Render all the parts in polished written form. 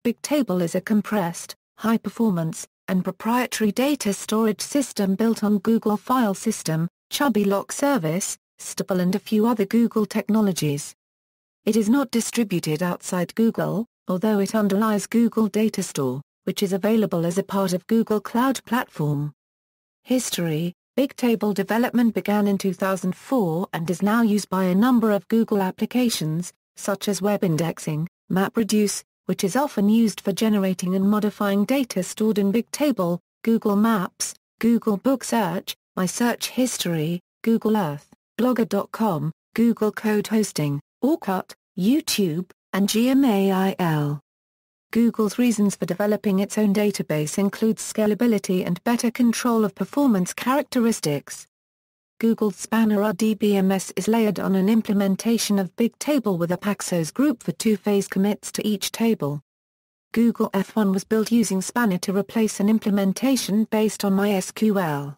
BigTable is a compressed, high-performance, and proprietary data storage system built on Google File System, Chubby Lock Service, SSTable and a few other Google technologies. It is not distributed outside Google, although it underlies Google Datastore, which is available as a part of Google Cloud Platform. History: BigTable development began in 2004 and is now used by a number of Google applications, such as web indexing, MapReduce, which is often used for generating and modifying data stored in BigTable, Google Maps, Google Book Search, My Search History, Google Earth, Blogger.com, Google Code Hosting, Orkut, YouTube, and Gmail. Google's reasons for developing its own database include scalability and better control of performance characteristics. Google's Spanner RDBMS is layered on an implementation of BigTable with a Paxos group for two-phase commits to each table. Google F1 was built using Spanner to replace an implementation based on MySQL.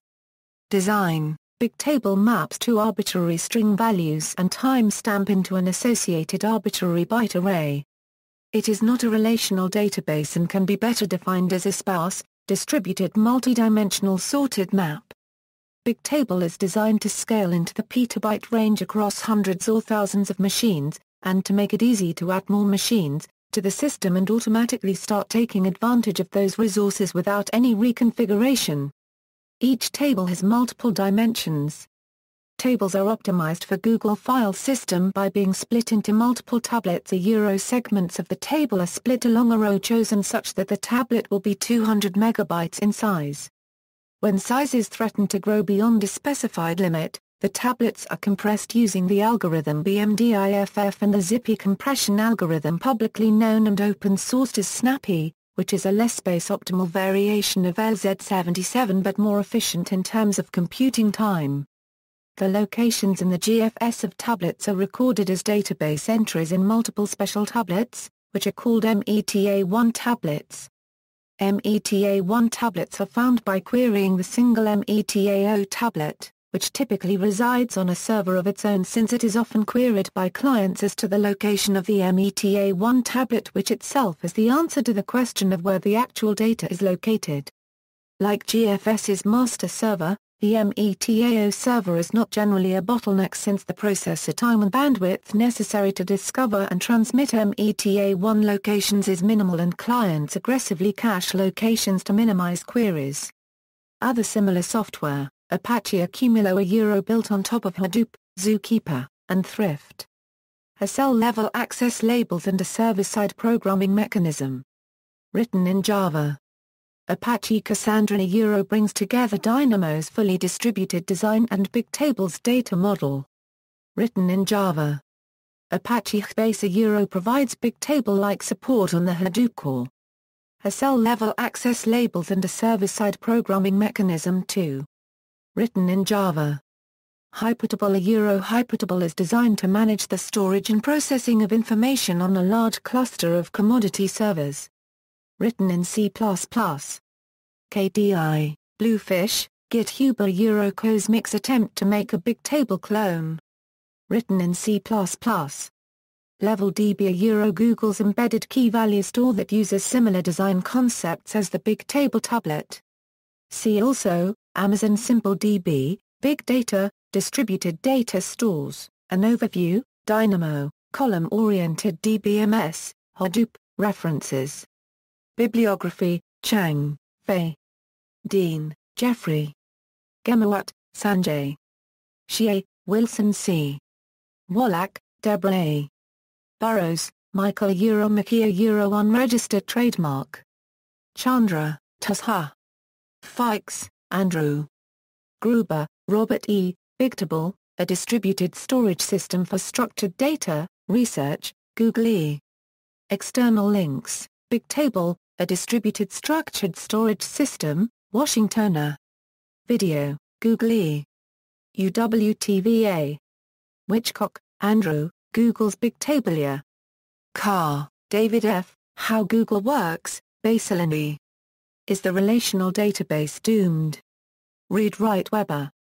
Design: BigTable maps two arbitrary string values and timestamp into an associated arbitrary byte array. It is not a relational database and can be better defined as a sparse, distributed multidimensional sorted map. BigTable is designed to scale into the petabyte range across hundreds or thousands of machines, and to make it easy to add more machines to the system and automatically start taking advantage of those resources without any reconfiguration. Each table has multiple dimensions. Tables are optimized for Google File System by being split into multiple tablets. Segments of the table are split along a row chosen such that the tablet will be 200 megabytes in size. When sizes threaten to grow beyond a specified limit, the tablets are compressed using the algorithm BMDIFF and the Zippy compression algorithm, publicly known and open-sourced as Snappy, which is a less space-optimal variation of LZ77 but more efficient in terms of computing time. The locations in the GFS of tablets are recorded as database entries in multiple special tablets, which are called META1 tablets. META1 tablets are found by querying the single META0 tablet, which typically resides on a server of its own since it is often queried by clients as to the location of the META1 tablet, which itself is the answer to the question of where the actual data is located. Like GFS's master server, the META0 server is not generally a bottleneck since the processor time and bandwidth necessary to discover and transmit META1 locations is minimal, and clients aggressively cache locations to minimize queries. Other similar software, Apache Accumulo, built on top of Hadoop, Zookeeper, and Thrift. Has cell-level access labels and a server-side programming mechanism. Written in Java. Apache Cassandra brings together Dynamo's fully distributed design and BigTable's data model. Written in Java. Apache HBase provides BigTable-like support on the Hadoop core. Has cell-level access labels and a server-side programming mechanism too. Written in Java. Hypertable Hypertable is designed to manage the storage and processing of information on a large cluster of commodity servers. Written in C++. KDI, Bluefish, GitHub Cosmic's attempt to make a BigTable clone. Written in C++. LevelDB Google's embedded key-value store that uses similar design concepts as the BigTable tablet. See also, Amazon SimpleDB, Big Data, Distributed Data Stores, an overview, Dynamo, Column-Oriented DBMS, Hadoop, References. Bibliography, Chang, Fei. Dean, Jeffrey. Gemawat, Sanjay. Xie, Wilson C. Wallach, Deborah A. Burrows, Michael Makia unregistered trademark. Chandra, Tusha. Fikes, Andrew. Gruber, Robert E., BigTable, a distributed storage system for structured data, research, Google E. External links, BigTable, a distributed structured storage system, Washingtoner. Video, Google E. UWTVA. Witchcock, Andrew, Google's BigTable. Carr, David F., How Google Works, Baseline E. Is the relational database doomed? Read Wright Weber.